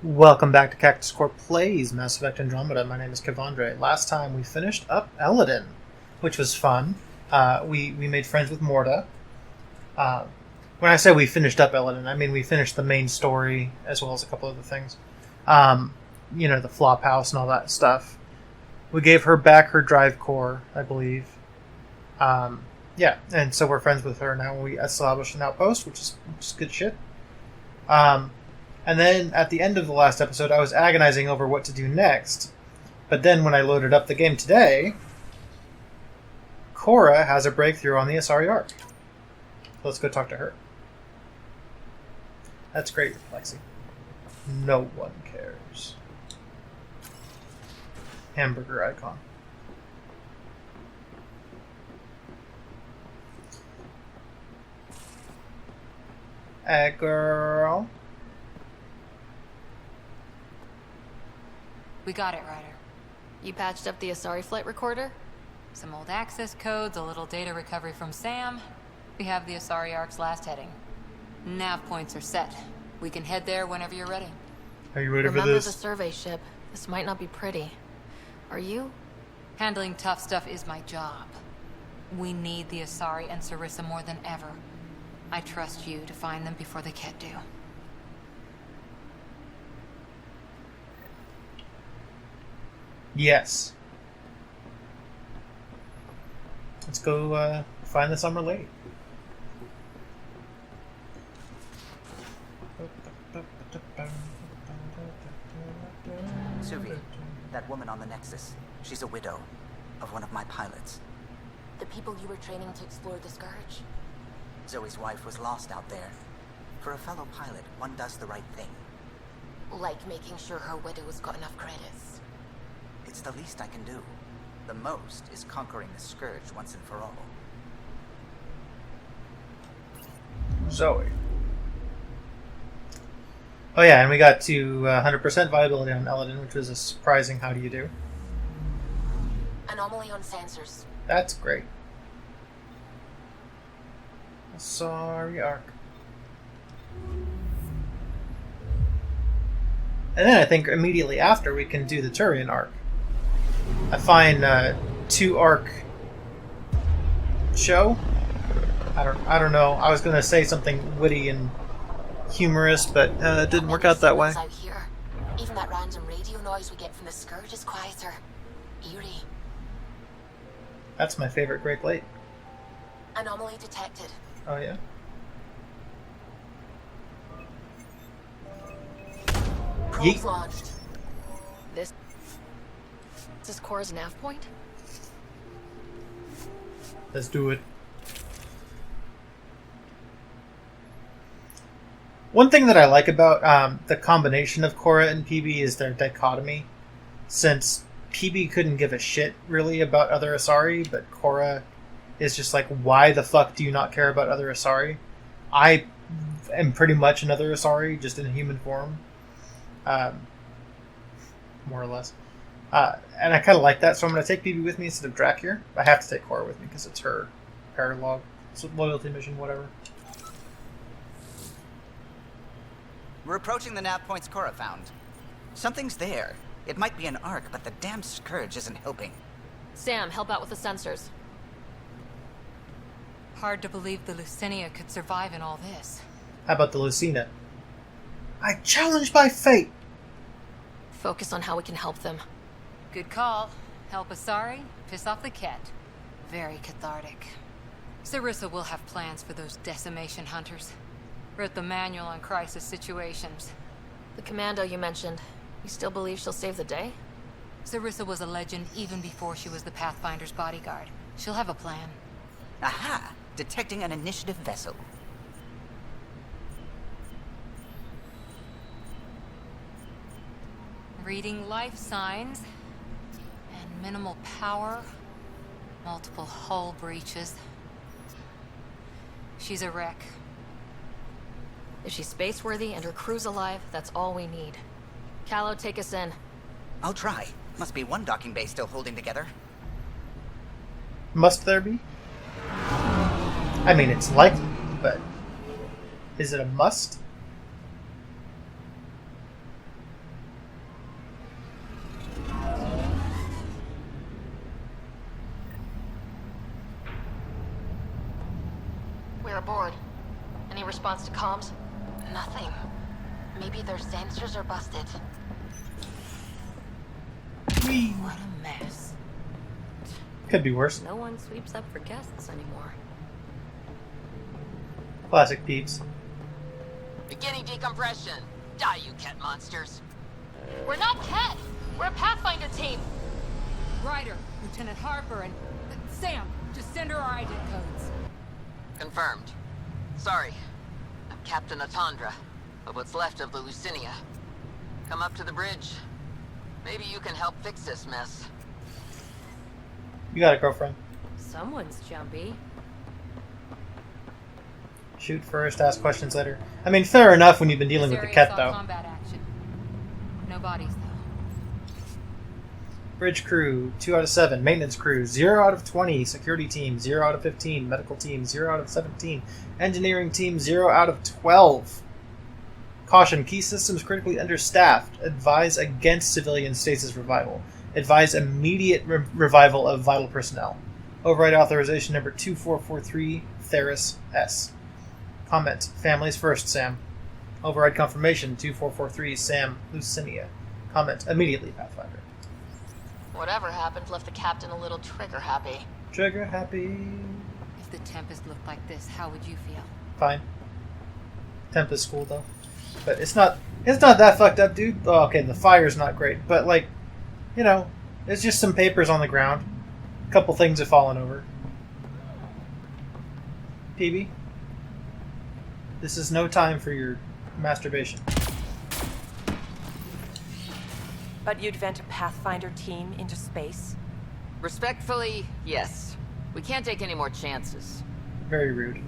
Welcome back to Cactus Corp Plays Mass Effect Andromeda. My name is Kevandre. Last time we finished up Eladin, which was fun. We made friends with Morta. When I say we finished up Eladin, I mean we finished the main story as well as a couple other things. The flop house and all that stuff. We gave her back her drive core, I believe. And so we're friends with her now. We established an outpost, which is good shit. And then at the end of the last episode, I was agonizing over what to do next. But then when I loaded up the game today, Cora has a breakthrough on the Asari Ark. Let's go talk to her. That's great, Lexi. No one cares. Hamburger icon. Hey, girl. We got it, Ryder. You patched up the Asari flight recorder? Some old access codes, a little data recovery from Sam. We have the Asari Ark's last heading. Nav points are set. We can head there whenever you're ready. Are you ready for Remember this? the survey ship. This might not be pretty. Are you? Handling tough stuff is my job. We need the Asari and Sarissa more than ever. I trust you to find them before the Kett do. Yes. Let's go find the summer lady. Suvi, that woman on the Nexus, she's a widow of one of my pilots. The people you were training to explore the Scourge? Zoe's wife was lost out there. For a fellow pilot, one does the right thing. Like making sure her widow's got enough credits. It's the least I can do. The most is conquering the Scourge once and for all. Zoe. Oh yeah, and we got to 100% viability on Eladin, which was a surprising how do you do. Anomaly on sensors. That's great. Sorry, Ark. And then I think immediately after we can do the Turian Ark. I find 2 Ark show. I don't know. I was gonna say something witty and humorous, but it didn't work out that way. Out here. Even that random radio noise we get from the Scourge is quieter. Eerie. That's my favorite Great Plate. Anomaly detected. Oh yeah. Probes launched. This is Cora's nav point? Let's do it. One thing that I like about the combination of Cora and PB is their dichotomy. Since PB couldn't give a shit, really, about other Asari, but Cora is just like, why the fuck do you not care about other Asari? I am pretty much another Asari, just in human form. More or less. And I kind of like that, so I'm going to take PB with me instead of Drac here. I have to take Cora with me because it's her paralog. It's a loyalty mission, whatever. We're approaching the nav points Cora found. Something's there. It might be an Ark, but the damn Scourge isn't helping. Sam, help out with the sensors. Hard to believe the Lucinia could survive in all this. How about the Lucina? I challenge by fate! Focus on how we can help them. Good call. Help Asari, piss off the Kett. Very cathartic. Sarissa will have plans for those decimation hunters. Wrote the manual on crisis situations. The commando you mentioned, you still believe she'll save the day? Sarissa was a legend even before she was the Pathfinder's bodyguard. She'll have a plan. Aha! Detecting an initiative vessel. Reading life signs. And minimal power. Multiple hull breaches. She's a wreck. If she's space-worthy and her crew's alive, that's all we need. Callow, take us in. I'll try. Must be one docking bay still holding together. Must there be? I mean, it's likely, but is it a must? We're aboard. Any response to comms? Nothing. Maybe their sensors are busted. Whee! What a mess. Could be worse. No one sweeps up for guests anymore. Classic peeps. Beginning decompression. Die, you cat monsters. We're not Ket! We're a Pathfinder team! Ryder, Lieutenant Harper, and Sam, just send her our ident codes. Confirmed. Sorry. I'm Captain Atandra, of what's left of the Lucinia. Come up to the bridge. Maybe you can help fix this mess. You got a girlfriend. Someone's jumpy. Shoot first, ask questions later. I mean, fair enough when you've been dealing This with the area Ket, saw though. combat action. No bodies, though. Bridge crew, 2 out of 7. Maintenance crew, 0 out of 20. Security team, 0 out of 15. Medical team, 0 out of 17. Engineering team, 0 out of 12. Caution, key systems critically understaffed. Advise against civilian stasis revival. Advise immediate revival of vital personnel. Override authorization number 2443, Theris S. Comment, families first, Sam. Override confirmation 2443, Sam, Lucinia. Comment, immediately, Pathfinder. Whatever happened left the captain a little trigger happy. Trigger happy. If the Tempest looked like this, how would you feel? Fine. Temp is cool though. But it's not that fucked up, dude. Oh, okay, the fire's not great. But like, you know, it's just some papers on the ground. A couple things have fallen over. PB, this is no time for your masturbation. But you'd vent a Pathfinder team into space? Respectfully, yes. We can't take any more chances. Very rude.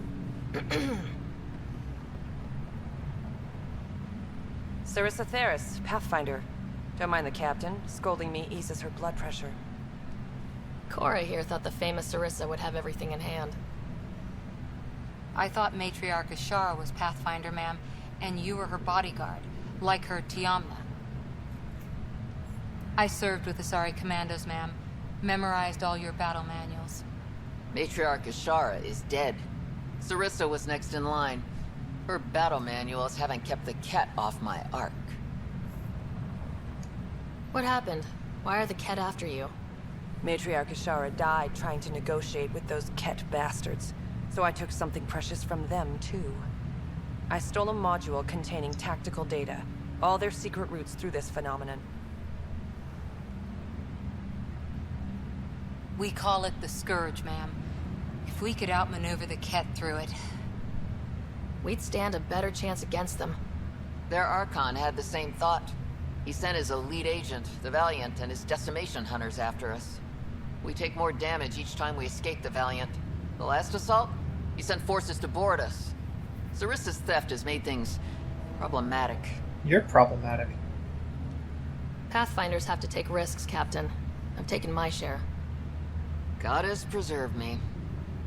Sarissa Theris, Pathfinder. Don't mind the captain. Scolding me eases her blood pressure. Cora here thought the famous Sarissa would have everything in hand. I thought Matriarch Ashara was Pathfinder, ma'am, and you were her bodyguard, like her Tiamna. I served with the Asari Commandos, ma'am. Memorized all your battle manuals. Matriarch Ashara is dead. Sarissa was next in line. Her battle manuals haven't kept the cat off my Ark. What happened? Why are the Ket after you? Matriarch Ashara died trying to negotiate with those Ket bastards, so I took something precious from them, too. I stole a module containing tactical data, all their secret routes through this phenomenon. We call it the Scourge, ma'am. If we could outmaneuver the Ket through it. We'd stand a better chance against them. Their Archon had the same thought. He sent his elite agent, the Valiant, and his decimation hunters after us. We take more damage each time we escape the Valiant. The last assault, he sent forces to board us. Sarissa's theft has made things problematic. You're problematic. Pathfinders have to take risks, Captain. I've taken my share. God has preserved me.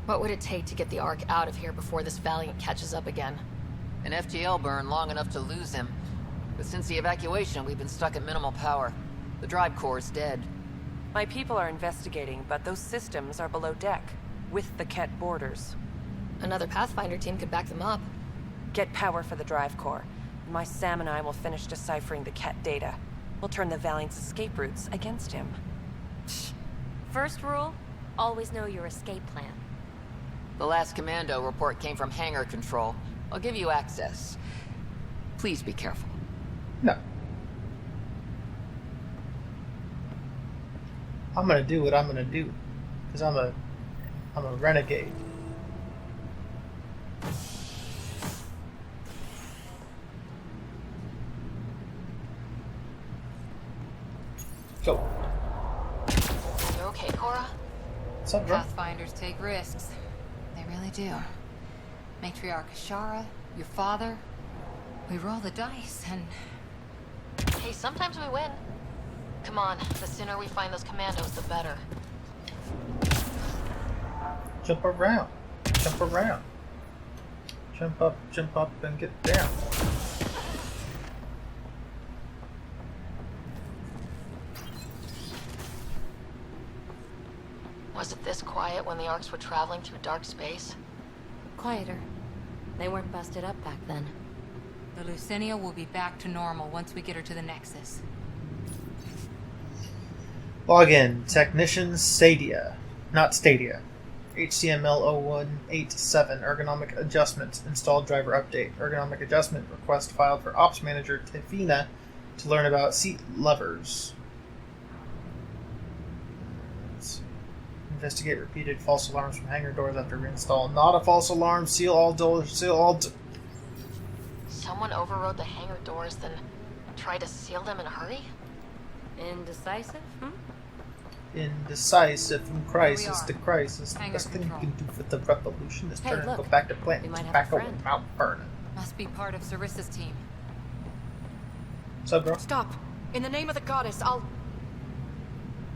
What would it take to get the Ark out of here before this Valiant catches up again? An FTL burn long enough to lose him. But since the evacuation, we've been stuck at minimal power. The drive core is dead. My people are investigating, but those systems are below deck, with the Ket borders. Another Pathfinder team could back them up. Get power for the drive core. My Sam and I will finish deciphering the Ket data. We'll turn the Valiant's escape routes against him. First rule, always know your escape plan. The last commando report came from hangar control. I'll give you access. Please be careful. No. I'm gonna do what I'm gonna do. Because I'm a renegade. Go. You okay, Cora? What's up, bro? Pathfinders take risks. They really do. Matriarch Ashara, your father. We roll the dice, and Hey, sometimes we win. Come on, the sooner we find those commandos, the better. Jump around. Jump around. Jump up, and get down. Was it this quiet when the Arks were traveling through dark space? quieter. They weren't busted up back then. The Lucinia will be back to normal once we get her to the Nexus. Login. Technician Stadia. Not Stadia. HCML0187. Ergonomic adjustment. Installed driver update. Ergonomic adjustment. Request filed for Ops Manager Tifina to learn about seat levers. Investigate repeated false alarms from hangar doors after reinstall. Not a false alarm. Seal all doors. Seal all... Someone overrode the hangar doors, then tried to seal them in a hurry? Indecisive, Indecisive from crisis Here to we are. crisis. The Hangar best thing you control. can do for the revolution is Hey, turn and look. go back to plant We might have a tobacco friend. without burning. Must be part of Sarissa's team. So, bro? Stop! In the name of the goddess, I'll...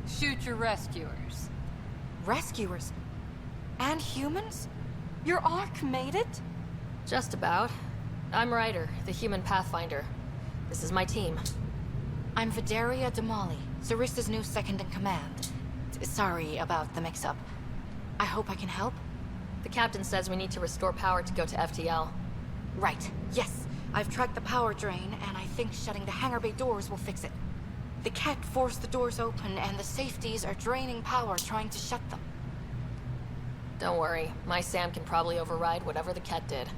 Shoot your rescuers. Rescuers? And humans? Your Ark made it? Just about. I'm Ryder, the human Pathfinder. This is my team. I'm Vidaria Damali, Sarissa's new second-in-command. Sorry about the mix-up. I hope I can help? The captain says we need to restore power to go to FTL. Right, yes. I've tracked the power drain, and I think shutting the hangar bay doors will fix it. The Ket forced the doors open, and the safeties are draining power trying to shut them. Don't worry, my Sam can probably override whatever the Ket did.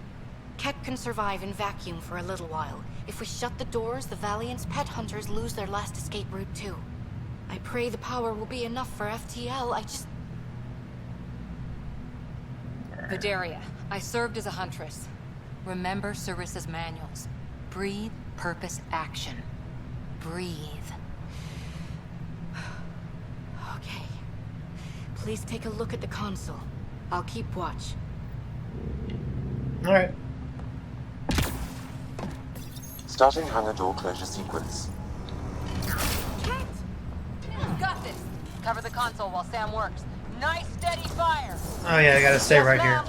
Ket can survive in vacuum for a little while. If we shut the doors, the Valiant's pet hunters lose their last escape route too. I pray the power will be enough for FTL, Vidaria, I served as a huntress. Remember Sarissa's manuals. Breathe, purpose, action. Breathe. Okay. Please take a look at the console. I'll keep watch. Alright. Starting hangar door closure sequence. Got this. Cover the console while Sam works. Nice steady fire. Oh yeah, I gotta stay right here.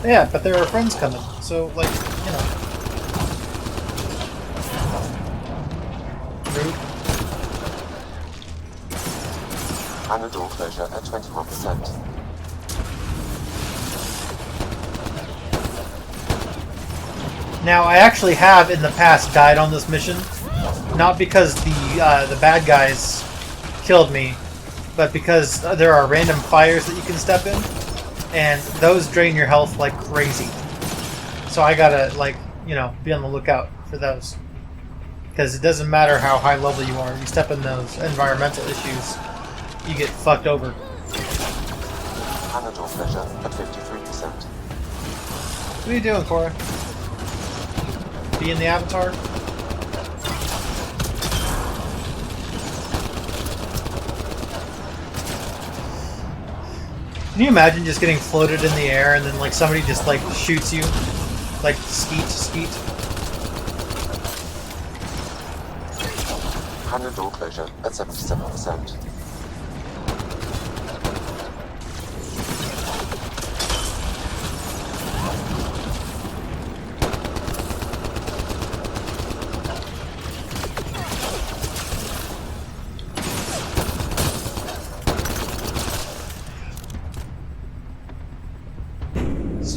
Yeah, but there are friends coming, so, like, you know. Rude. Hangar door closure at 21%. Now, I actually have in the past died on this mission, not because the bad guys killed me, but because there are random fires that you can step in, and those drain your health like crazy. So I gotta, like, you know, be on the lookout for those. Because it doesn't matter how high level you are, you step in those environmental issues, you get fucked over. Hangar door closure at 53%. What are you doing, Cora? Be in the avatar? Can you imagine just getting floated in the air and then like somebody just like shoots you? Like skeet. Hangar door closure at 77%.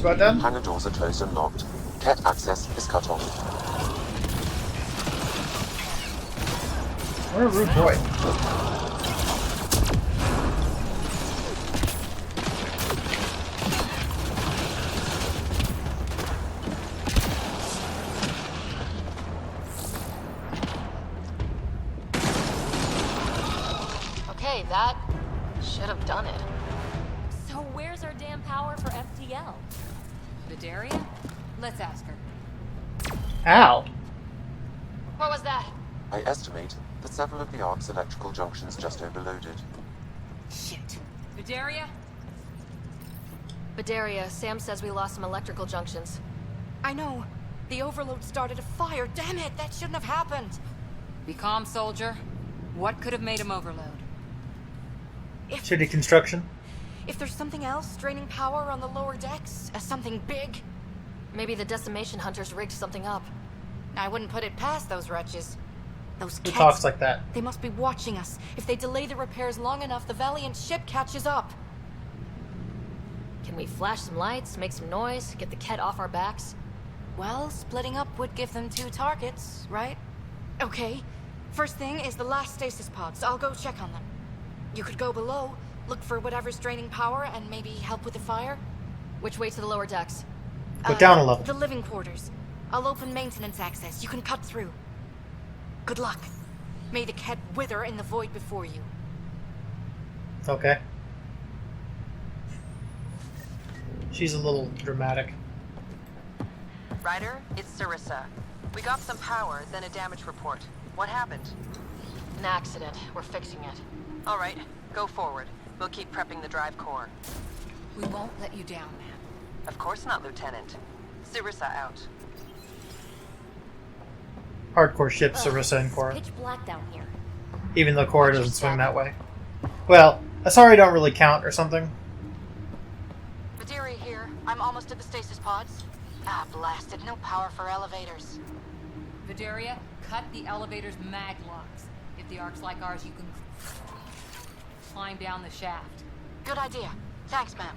About done? Hangar doors are closed and locked. Cat access is cut off. What a rude boy. Okay, that should have done it. So where's our damn power for FTL? Vidaria? Let's ask her. Ow. What was that? I estimate that several of the Ark's electrical junctions just overloaded. Shit. Vidaria? Vidaria, Sam says we lost some electrical junctions. I know. The overload started a fire. Damn it, that shouldn't have happened. Be calm, soldier. What could have made him overload? Shitty construction. If there's something else draining power on the lower decks, something big, Maybe the decimation hunters rigged something up. I wouldn't put it past those wretches. Those Who Kets, talks like that? they must be watching us. If they delay the repairs long enough, the Valiant ship catches up. Can we flash some lights, make some noise, get the Ket off our backs? Well, splitting up would give them 2 targets, right? Okay. First thing is the last stasis pods. I'll go check on them. You could go below, look for whatever's draining power, and maybe help with the fire. Which way to the lower decks? Go down a level. The living quarters. I'll open maintenance access. You can cut through. Good luck. May the Ket wither in the void before you. Okay. She's a little dramatic. Ryder, it's Marissa. We got some power, then a damage report. What happened? An accident. We're fixing it. All right, go forward. We'll keep prepping the drive core. We won't let you down, ma'am. Of course not, Lieutenant. Sarissa out. Hardcore ship, Sarissa and Cora. Pitch black down here. Even though Cora doesn't swing that way. Well, Asari don't really count or something. Badiri here. I'm almost at the stasis pods. Ah, blasted. No power for elevators. Vidaria, cut the elevator's mag locks. If the Ark's like ours, you can climb down the shaft. Good idea. Thanks, ma'am.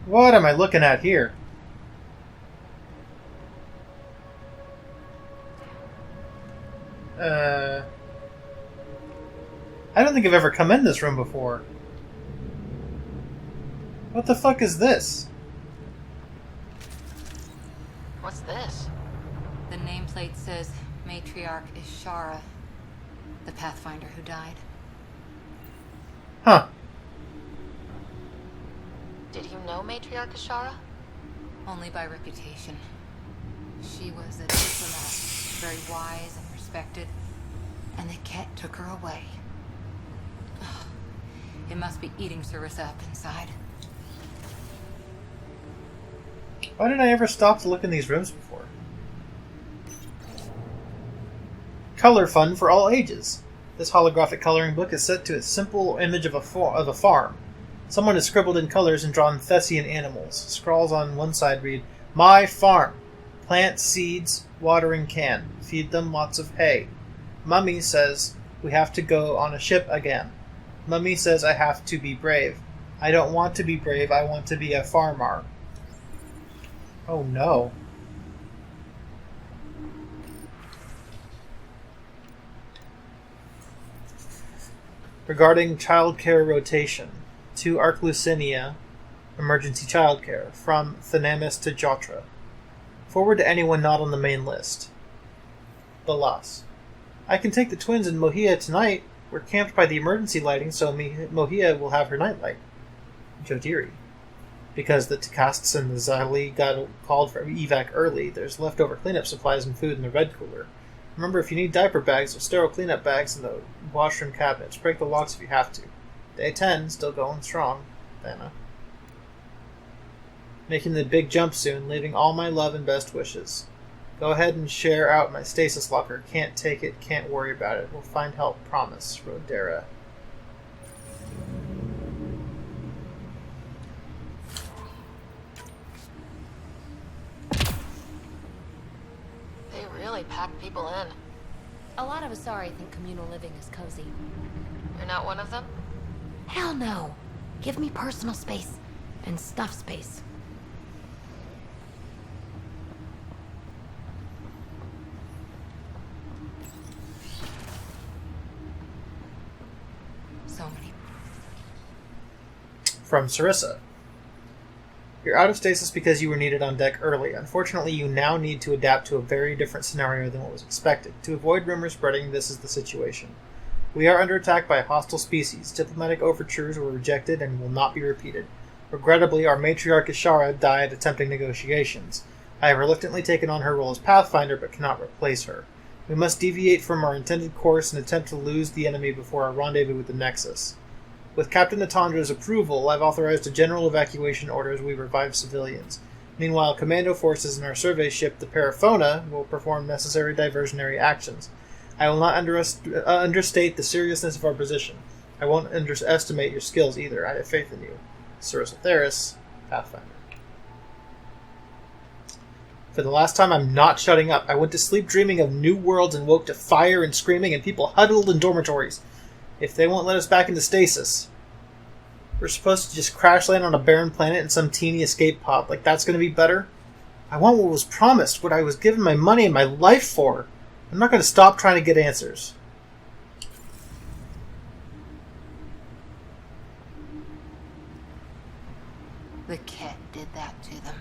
What am I looking at here? I don't think I've ever come in this room before. What the fuck is this? What's this? The nameplate says Matriarch Ishara, the Pathfinder who died. Huh. Did you know Matriarch Ishara? Only by reputation. She was a diplomat, very wise and respected, and the Ket took her away. It must be eating Sarissa up inside. Why did I ever stop to look in these rooms before? Color fun for all ages. This holographic coloring book is set to a simple image of a farm. Someone has scribbled in colors and drawn Thessian animals. Scrawls on one side read, "My farm. Plant seeds, watering can. Feed them lots of hay. Mummy says we have to go on a ship again. Mummy says I have to be brave. I don't want to be brave, I want to be a farmer." Oh no. Regarding childcare rotation. To Ark Lucina, emergency childcare. From Thanamis to Jotra. Forward to anyone not on the main list. Balas. I can take the twins and Mohia tonight. We're camped by the emergency lighting, so Mohia will have her nightlight. Jodiri. Because the Cactus and the Zali got called for evac early, there's leftover cleanup supplies and food in the red cooler. Remember, if you need diaper bags or sterile cleanup bags in the washroom cabinets, break the locks if you have to. Day 10, still going strong. Vanna. Making the big jump soon, leaving all my love and best wishes. Go ahead and share out my stasis locker. Can't take it, can't worry about it. We'll find help, promise. Rodera. They really pack people in. A lot of Asari think communal living is cozy. You're not one of them? Hell no. Give me personal space. And stuff space. So many. From Sarissa. You're out of stasis because you were needed on deck early. Unfortunately, you now need to adapt to a very different scenario than what was expected. To avoid rumor spreading, this is the situation. We are under attack by a hostile species. Diplomatic overtures were rejected and will not be repeated. Regrettably, our matriarch Ishara died attempting negotiations. I have reluctantly taken on her role as Pathfinder, but cannot replace her. We must deviate from our intended course and attempt to lose the enemy before our rendezvous with the Nexus. With Captain Natandra's approval, I've authorized a general evacuation order as we revive civilians. Meanwhile, commando forces in our survey ship, the Paraphona, will perform necessary diversionary actions. I will not understate the seriousness of our position. I won't underestimate your skills either. I have faith in you. Sarissa Theris, Pathfinder. For the last time, I'm not shutting up. I went to sleep dreaming of new worlds and woke to fire and screaming and people huddled in dormitories. If they won't let us back into stasis, we're supposed to just crash land on a barren planet in some teeny escape pod. Like, that's going to be better? I want what was promised, what I was given my money and my life for. I'm not going to stop trying to get answers. The cat did that to them.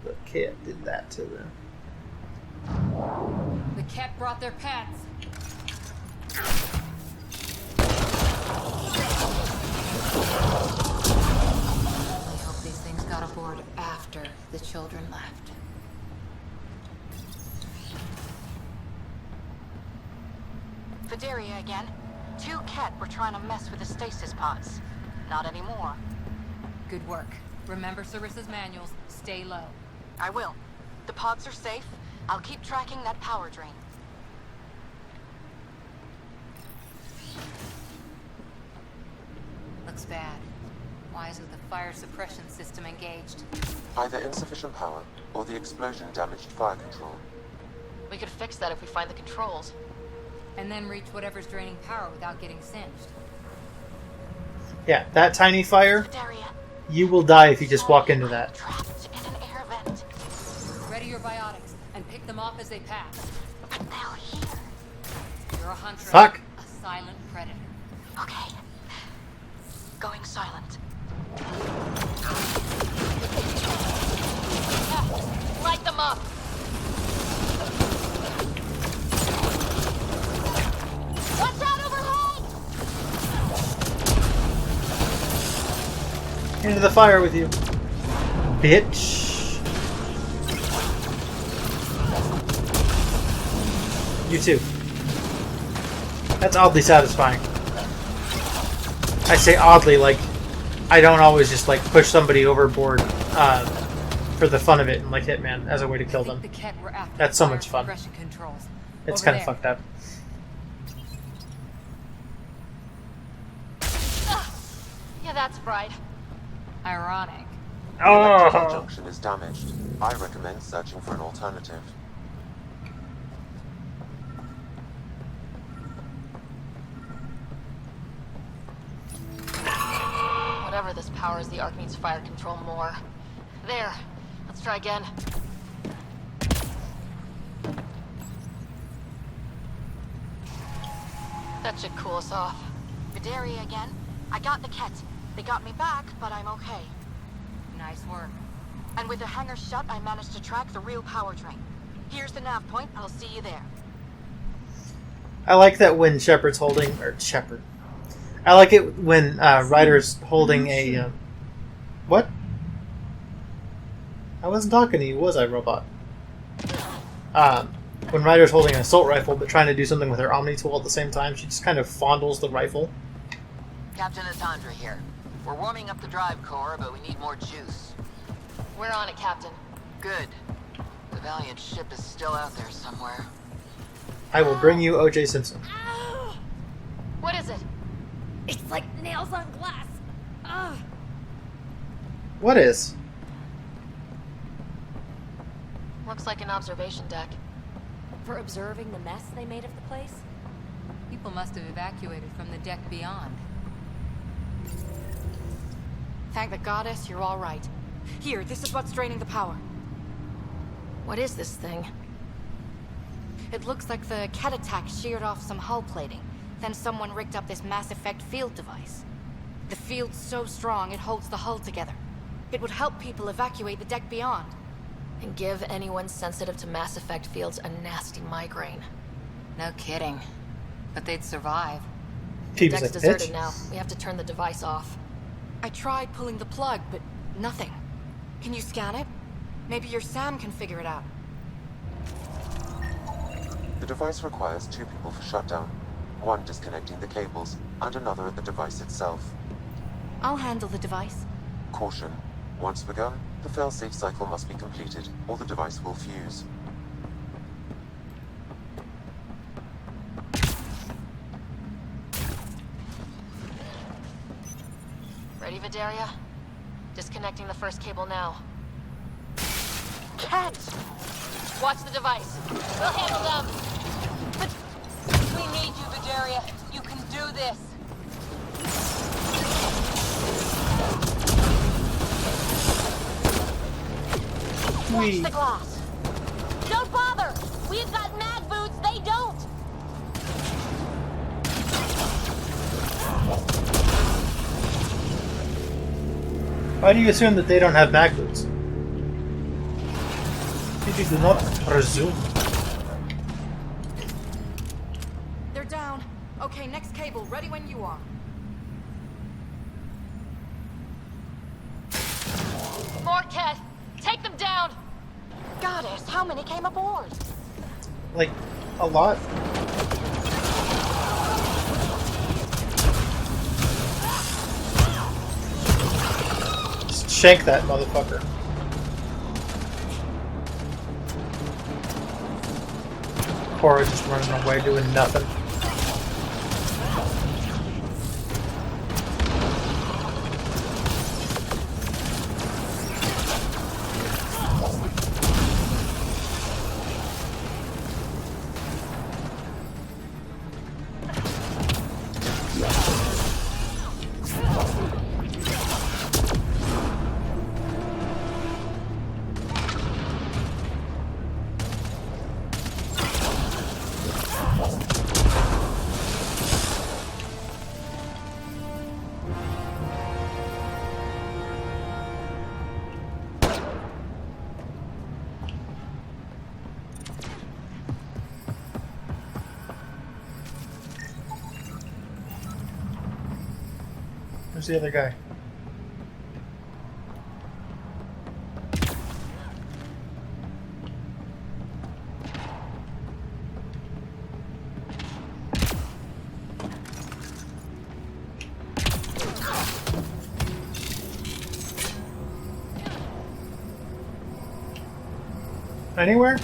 The cat did that to them. The cat brought their pets. I hope these things got aboard after the children left. Vidaria again. 2 Ket were trying to mess with the stasis pods. Not anymore. Good work. Remember Sarissa's manuals. Stay low. I will. The pods are safe. I'll keep tracking that power drain. Looks bad. Why isn't the fire suppression system engaged? Either insufficient power, or the explosion damaged fire control. We could fix that if we find the controls. And then reach whatever's draining power without getting singed. Yeah, that tiny fire, Vidaria. you will die if you just walk into that. Trapped in an air vent. Ready your biotics and pick them off as they pass. But they'll hear. You're a hunter. Fuck. A silent predator. Okay. Going silent. Light them up! Watch out overhead! Into the fire with you. Bitch. You too. That's oddly satisfying. I say oddly, like, I don't always just, like, push somebody overboard for the fun of it and, like, Hitman as a way to kill them. The cat were after That's so fire much fun. suppression controls. It's Over kind of there. fucked up. Yeah, that's right. Ironic. The electrical Oh! junction is damaged. I recommend searching for an alternative. Whatever this powers, the Ark needs fire control more. There. Let's try again. That should cool us off. Vidaria again. I got the Ket. They got me back, but I'm okay. Nice work. And with the hangar shut, I managed to track the real power drain. Here's the nav point. I'll see you there. I like that when Shepard's holding... Or Shepard. I like it when Ryder's holding a... what? I wasn't talking to you, was I, robot? When Ryder's holding an assault rifle but trying to do something with her Omni tool at the same time, she just kind of fondles the rifle. Captain Andromeda here. We're warming up the drive core, but we need more juice. We're on it, Captain. Good. The Valiant ship is still out there somewhere. I will bring you O.J. Simpson. What is it? It's like nails on glass. Ugh. What is? Looks like an observation deck. For observing the mess they made of the place? People must have evacuated from the deck beyond. Thank the goddess, you're all right. Here, this is what's draining the power. What is this thing? It looks like the Ket attack sheared off some hull plating. Then someone rigged up this Mass Effect field device. The field's so strong, it holds the hull together. It would help people evacuate the deck beyond. And give anyone sensitive to Mass Effect fields a nasty migraine. No kidding. But they'd survive. She The was deck's like, deserted bitch. now. We have to turn the device off. I tried pulling the plug, but nothing. Can you scan it? Maybe your Sam can figure it out. The device requires 2 people for shutdown. One disconnecting the cables, and another at the device itself. I'll handle the device. Caution. Once begun, the failsafe cycle must be completed, or the device will fuse. Ready, Vidaria? Disconnecting the first cable now. Cat! Watch the device. We'll handle them. But we need you, Vidaria. You can do this. We. Watch the glass. Don't bother! We've got mag boots, they don't! Why do you assume that they don't have mag boots? You do not presume. They're down. Okay, next cable, ready when you are. More Ket! Take them down! Goddess, how many came aboard? Like, a lot. Just shank that motherfucker. Cora just running away doing nothing. Where's the other guy? Anywhere?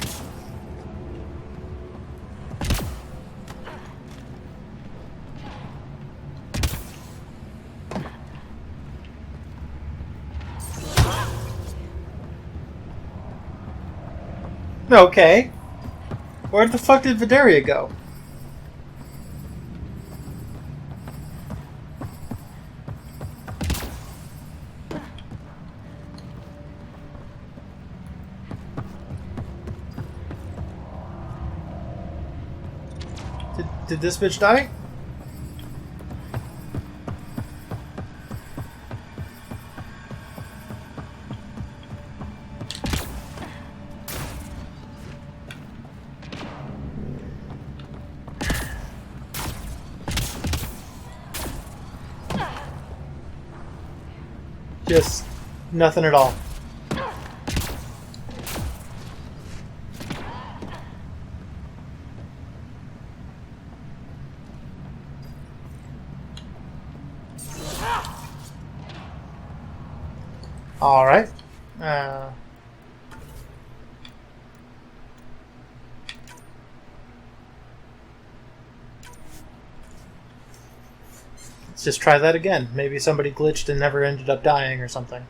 Okay. Where the fuck did Vidaria go? Did this bitch die? Just nothing at all. All right. Let's just try that again. Maybe somebody glitched and never ended up dying or something.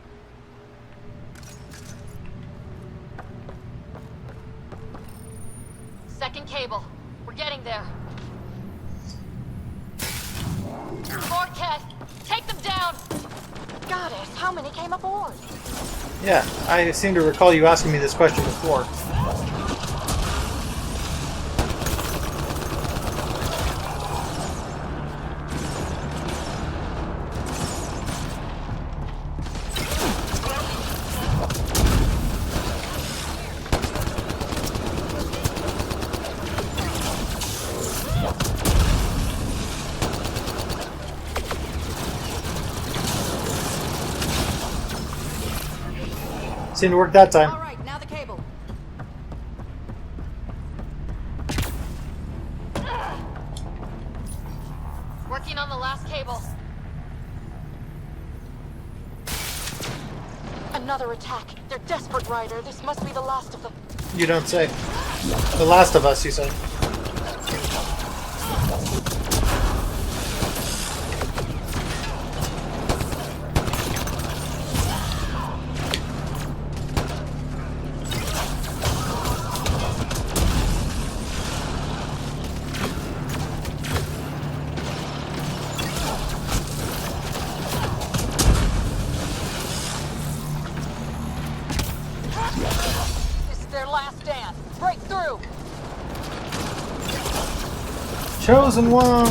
Second cable. We're getting there. More Ket! Take them down! Goddess, how many came aboard? Yeah, I seem to recall you asking me this question before. Seemed to work that time. All right, now the cable. Working on the last cable. Another attack. They're desperate, Ryder. This must be the last of them. You don't say. The Last of Us, you say. last stand. Break through. Chosen one!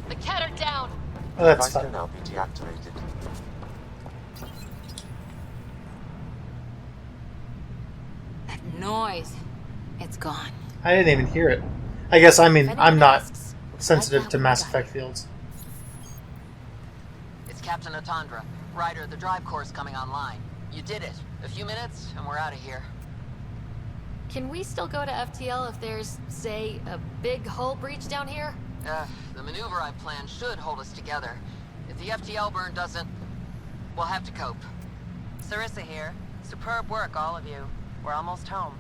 The cat are down. Oh, that's Device can fine. now be deactivated. That noise. It's gone. I didn't even hear it. I guess, I mean, If I'm anyone not asks, sensitive like to that Mass one Effect fields. It's Captain Atandra. Ryder, the drive core is coming online. You did it. A few minutes, and we're out of here. Can we still go to FTL if there's, say, a big hull breach down here? The maneuver I planned should hold us together. If the FTL burn doesn't, we'll have to cope. Sarissa here. Superb work, all of you. We're almost home.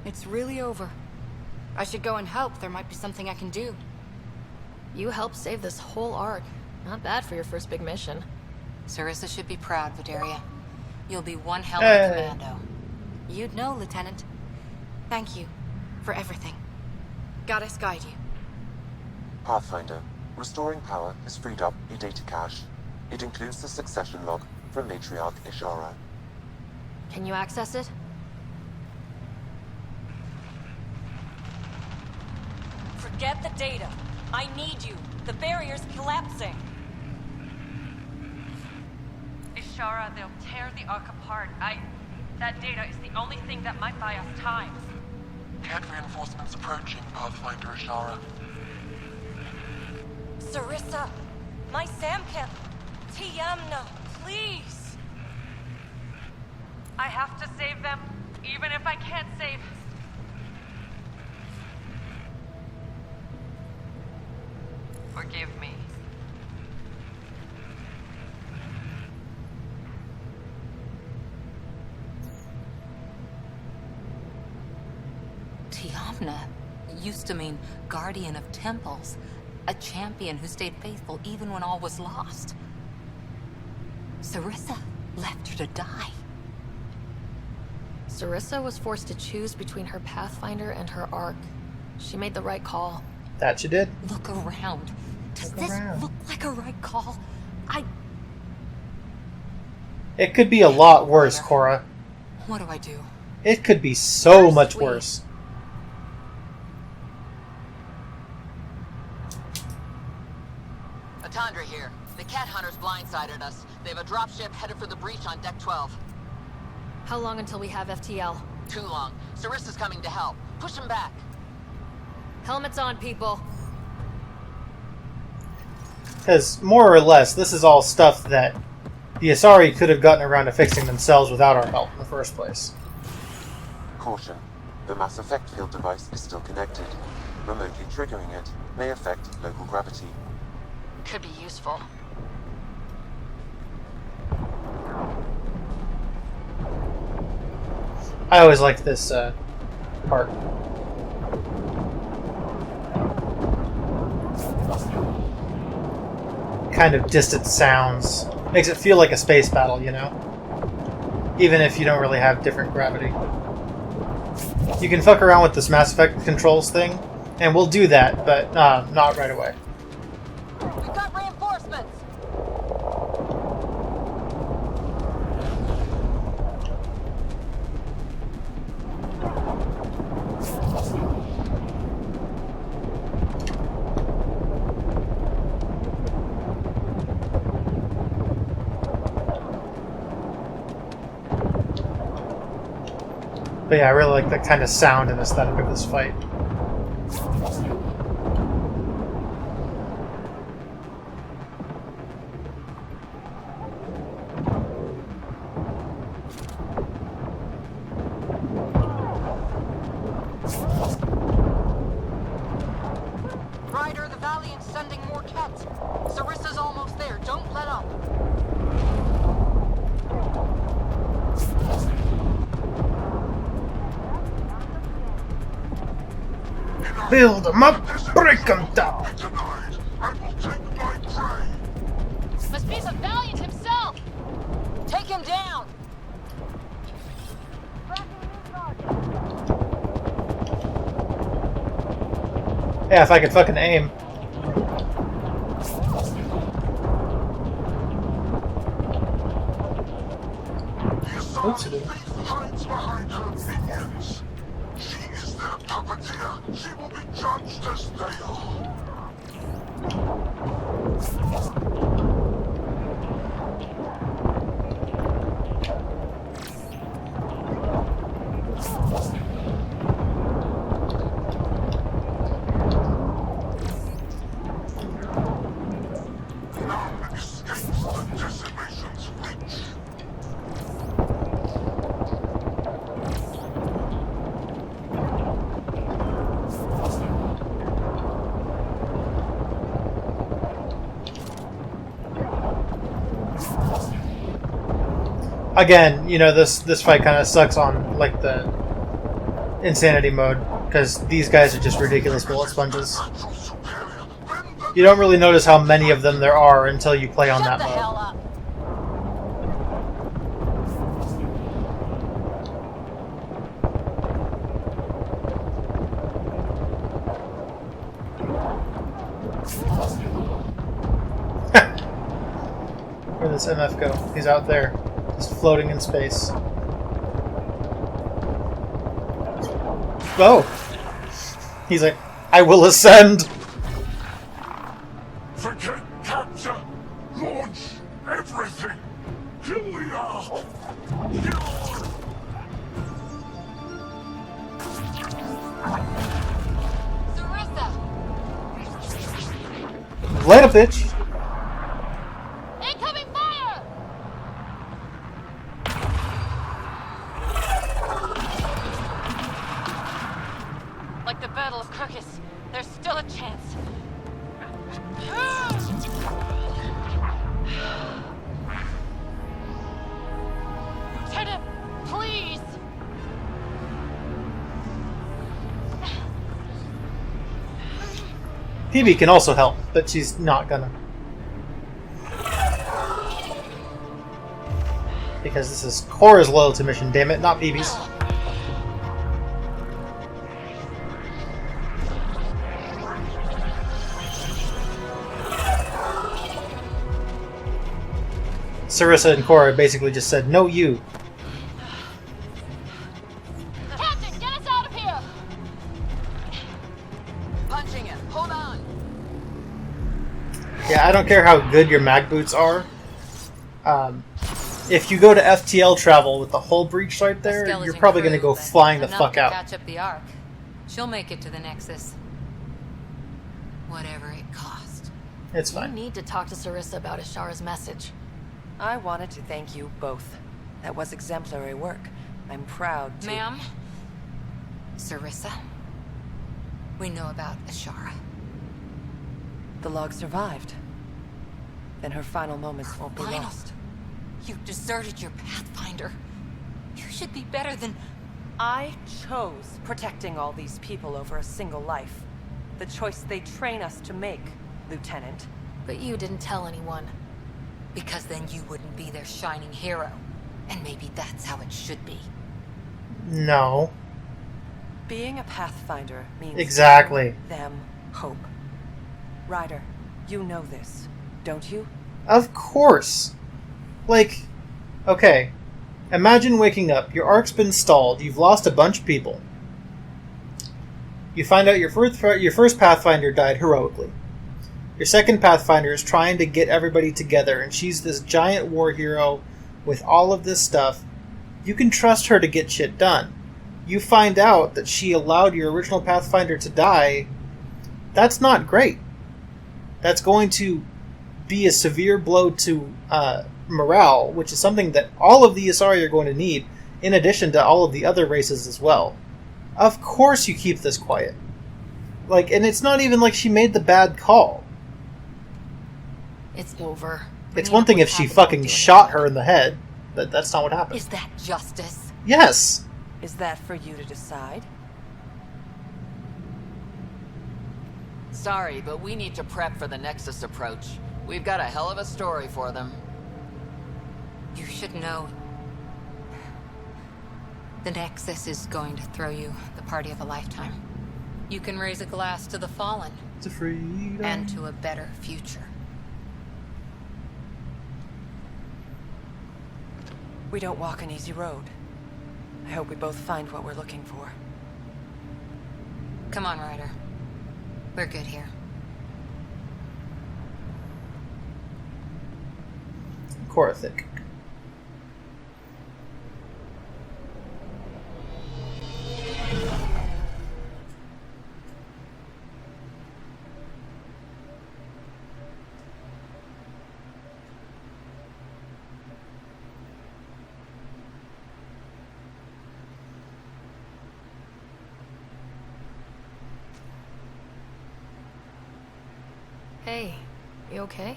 It's really over. I should go and help. There might be something I can do. You helped save this whole Ark. Not bad for your first big mission. Sarissa should be proud, Vidaria. You'll be one hell of Hey. a commando. You'd know, Lieutenant. Thank you for everything. Goddess guide you. Pathfinder. Restoring power has freed up a data cache. It includes the succession log from Matriarch Ishara. Can you access it? Forget the data. I need you. The barrier's collapsing. Ishara, they'll tear the Ark apart. That data is the only thing that might buy us time. Cat reinforcements approaching, Pathfinder Ishara. Sarissa, my Samkin, Tiamna, please. I have to save them, even if I can't save. Forgive me. Tiamna used to mean guardian of temples, a champion who stayed faithful even when all was lost. Sarissa left her to die. Sarissa was forced to choose between her Pathfinder and her Ark. She made the right call. That you did? Look around. Does Look this around. look like a right call? It could be a lot worse, Cora. What do I do? It could be so First much we- worse. Atandra here. The cat hunters blindsided us. They have a dropship headed for the breach on deck 12. How long until we have FTL? Too long. Sarissa's coming to help. Push him back. Helmets on, people. Because, more or less, this is all stuff that the Asari could have gotten around to fixing themselves without our help in the first place. Caution. The Mass Effect field device is still connected. Remotely triggering it may affect local gravity. Could be useful. I always liked this part. Kind of distant sounds. Makes it feel like a space battle, you know? Even if you don't really have different gravity. You can fuck around with this Mass Effect controls thing, and we'll do that, but not right away. We've got reinforcements! But yeah, I really like the kind of sound and aesthetic of this fight. Ryder, the Valiant's sending more Kets. Sarissa's almost there. Don't let up. Build them up, break them down! Must be the Valiant himself! Take him down! Yeah, if I could fucking aim. Oops, it didn't. Hides behind her minions. She is their puppeteer. She will be judged as they are. None escapes the decimation's reach. Again, you know, this fight kind of sucks on like the insanity mode because these guys are just ridiculous bullet sponges. You don't really notice how many of them there are until you play on that mode. up. Where'd this MF go? He's out there, just floating in space. Oh! He's like, I will ascend! Forget capture. Launch everything. Kill the Ark. Sarissa! Light up, bitch! Incoming fire! Like the Battle of Kirkus, there's still a chance. Lieutenant, please! PB can also help, but she's not gonna. Because this is Cora's loyalty mission, damn it, not PB's. Sarissa and Cora basically just said, no you. Captain, get us out of here! Punching it. Hold on. Yeah, I don't care how good your mag boots are. If you go to FTL travel with the hull breach right there, Skeleton you're probably going to crew, go but flying the enough fuck to out. Catch up the Ark. She'll make it to the Nexus. Whatever it cost. It's You fine. need to talk to Sarissa about Ishara's message. I wanted to thank you both. That was exemplary work. I'm proud to... Ma'am? Sarissa? We know about Ashara. The log survived. Then her final moments won't be Lionel, lost. you deserted your Pathfinder. You should be better than... I chose protecting all these people over a single life. The choice they train us to make, Lieutenant. But you didn't tell anyone. Because then you wouldn't be their shining hero. And maybe that's how it should be. No. Being a Pathfinder means Exactly. giving them hope. Ryder, you know this, don't you? Of course. Like, okay. Imagine waking up, your Ark's been stalled, you've lost a bunch of people. You find out your first Pathfinder died heroically. Your second Pathfinder is trying to get everybody together, and she's this giant war hero with all of this stuff. You can trust her to get shit done. You find out that she allowed your original Pathfinder to die. That's not great. That's going to be a severe blow to morale, which is something that all of the Asari are going to need, in addition to all of the other races as well. Of course you keep this quiet. Like, and it's not even like she made the bad call. It's over. It's Bringing one up thing if what's she happened fucking won't do shot anything. her in the head, but that's not what happened. Is that justice? Yes! Is that for you to decide? Sorry, but we need to prep for the Nexus approach. We've got a hell of a story for them. You should know. The Nexus is going to throw you the party of a lifetime. You can raise a glass to the fallen. To freedom. And to a better future. We don't walk an easy road. I hope we both find what we're looking for. Come on, Ryder. We're good here. Korathic. Hey, you okay?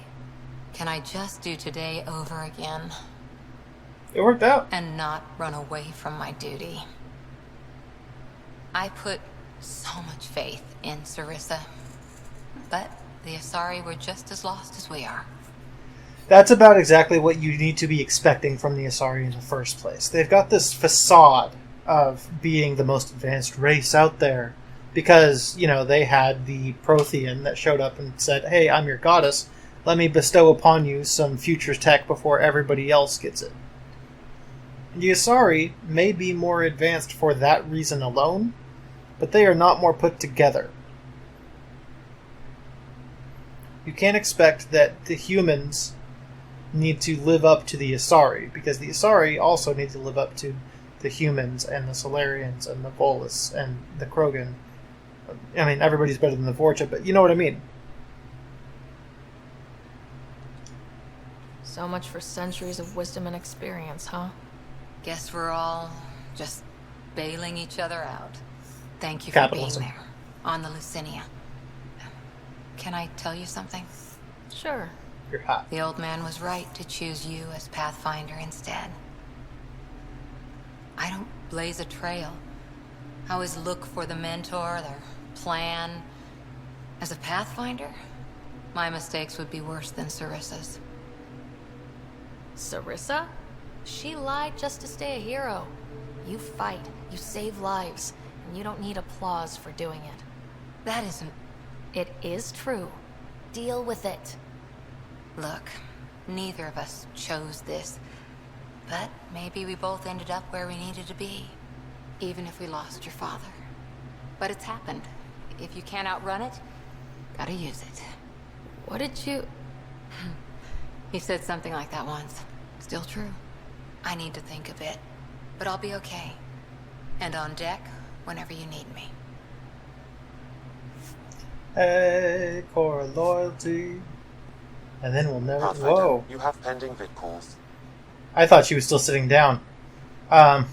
Can I just do today over again? It worked out. And not run away from my duty. I put so much faith in Sarissa. But the Asari were just as lost as we are. That's about exactly what you need to be expecting from the Asari in the first place. They've got this facade of being the most advanced race out there because, you know, they had the Prothean that showed up and said, hey, I'm your goddess. Let me bestow upon you some future tech before everybody else gets it. The Asari may be more advanced for that reason alone, but they are not more put together. You can't expect that the humans need to live up to the Asari, because the Asari also need to live up to the humans and the Solarians and the Volus and the Krogan. I mean, everybody's better than the Vorcha, but you know what I mean. So much for centuries of wisdom and experience, huh? Guess we're all just bailing each other out. Thank you for Capitalism. being there. On the Lucinia. Can I tell you something? Sure. You're hot. The old man was right to choose you as Pathfinder instead. I don't blaze a trail. I always look for the mentor, their plan. As a Pathfinder, my mistakes would be worse than Sarissa's. Sarissa? She lied just to stay a hero. You fight, you save lives, and you don't need applause for doing it. That isn't... It is true. Deal with it. Look, neither of us chose this, but maybe we both ended up where we needed to be, even if we lost your father. But it's happened. If you can't outrun it, gotta use it. What did you... He said something like that once. Still true. I need to think a bit, but I'll be okay. And on deck whenever you need me. Hey, core loyalty. And then we'll never... Pathfinder, Whoa. you have pending vid calls. I thought she was still sitting down. I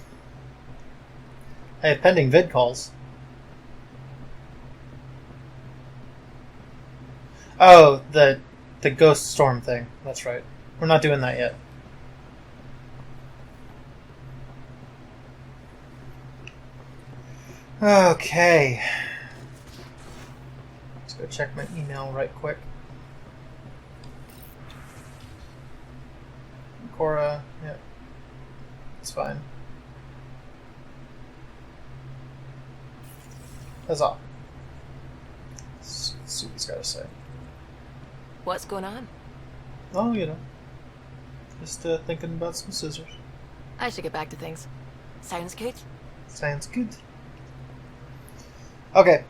have pending vid calls. Oh, the Ghost Storm thing. That's right. We're not doing that yet. Okay. Let's go check my email right quick. Cora, yeah. It's fine. Huzzah. Let's see what he's got to say. What's going on? Oh, you know. Just thinking about some scissors. I should get back to things. Sounds good. Sounds good. Okay.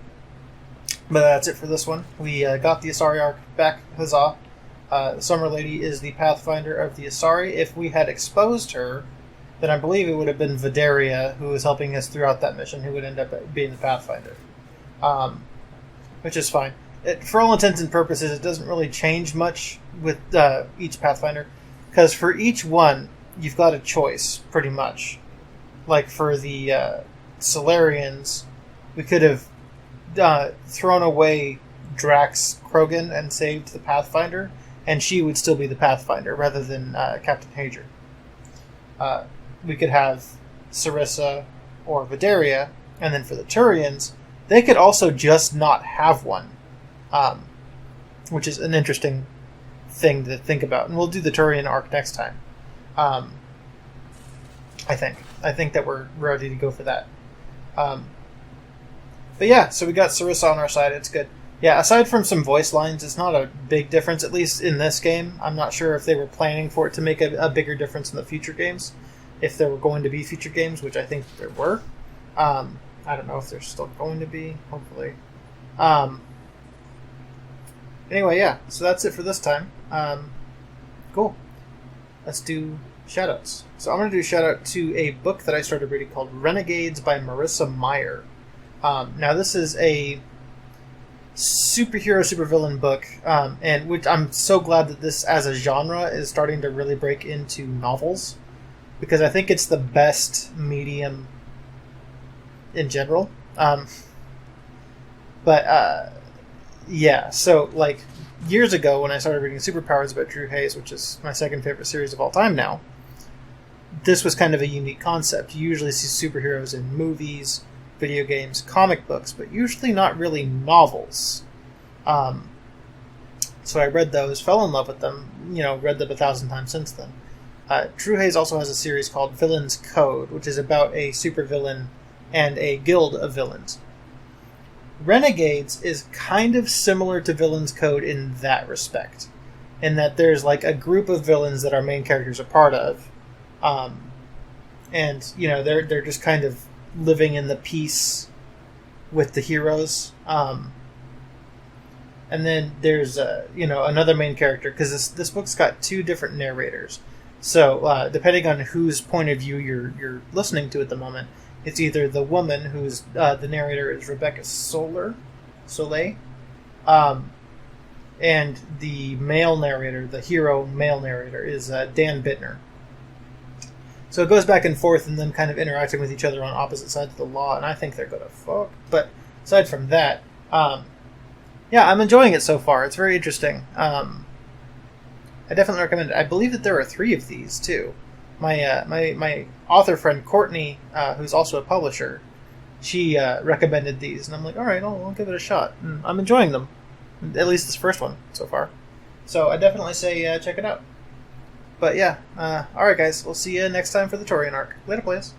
But that's it for this one. We got the Asari Ark back. Huzzah. The Summer Lady is the Pathfinder of the Asari. If we had exposed her, then I believe it would have been Vidaria who was helping us throughout that mission who would end up being the Pathfinder. Which is fine. For all intents and purposes, it doesn't really change much with each Pathfinder, because for each one, you've got a choice, pretty much. Like for the Solarians, we could have thrown away Drax Krogan and saved the Pathfinder, and she would still be the Pathfinder, rather than Captain Hager. We could have Sarissa or Vidaria, and then for the Turians, they could also just not have one. Which is an interesting thing to think about. And we'll do the Turian arc next time. I think that we're ready to go for that. But yeah, so we got Sarissa on our side. It's good. Yeah, aside from some voice lines, it's not a big difference, at least in this game. I'm not sure if they were planning for it to make a bigger difference in the future games, if there were going to be future games, which I think there were. I don't know if there's still going to be, hopefully. Anyway, yeah, so that's it for this time. Cool. Let's do shoutouts. So I'm going to do a shoutout to a book that I started reading called Renegades by Marissa Meyer. Now, this is a superhero, supervillain book, and which I'm so glad that this, as a genre, is starting to really break into novels, because I think it's the best medium in general. Yeah, so, like, years ago when I started reading Superpowers about Drew Hayes, which is my second favorite series of all time now, this was kind of a unique concept. You usually see superheroes in movies, video games, comic books, but usually not really novels. So I read those, fell in love with them, read them 1,000 times since then. Drew Hayes also has a series called Villain's Code, which is about a supervillain and a guild of villains. Renegades is kind of similar to Villain's Code in that respect, in that there's like a group of villains that our main characters are part of, and they're just kind of living in the peace with the heroes. And then there's another main character, because this book's got two different narrators. So depending on whose point of view you're listening to at the moment, it's either the woman who's the narrator is Rebecca Soleil, and the male narrator, the hero male narrator, is Dan Bittner. So it goes back and forth, and them kind of interacting with each other on opposite sides of the law, and I think they're gonna fuck. But aside from that, yeah, I'm enjoying it so far. It's very interesting. I definitely recommend it. I believe that there are 3 of these too. My author friend Courtney, who's also a publisher, she recommended these, and I'm like, all right, I'll give it a shot. And I'm enjoying them, at least this first one so far. So I definitely say check it out. But yeah, all right, guys, we'll see you next time for the Torian arc. Later, players.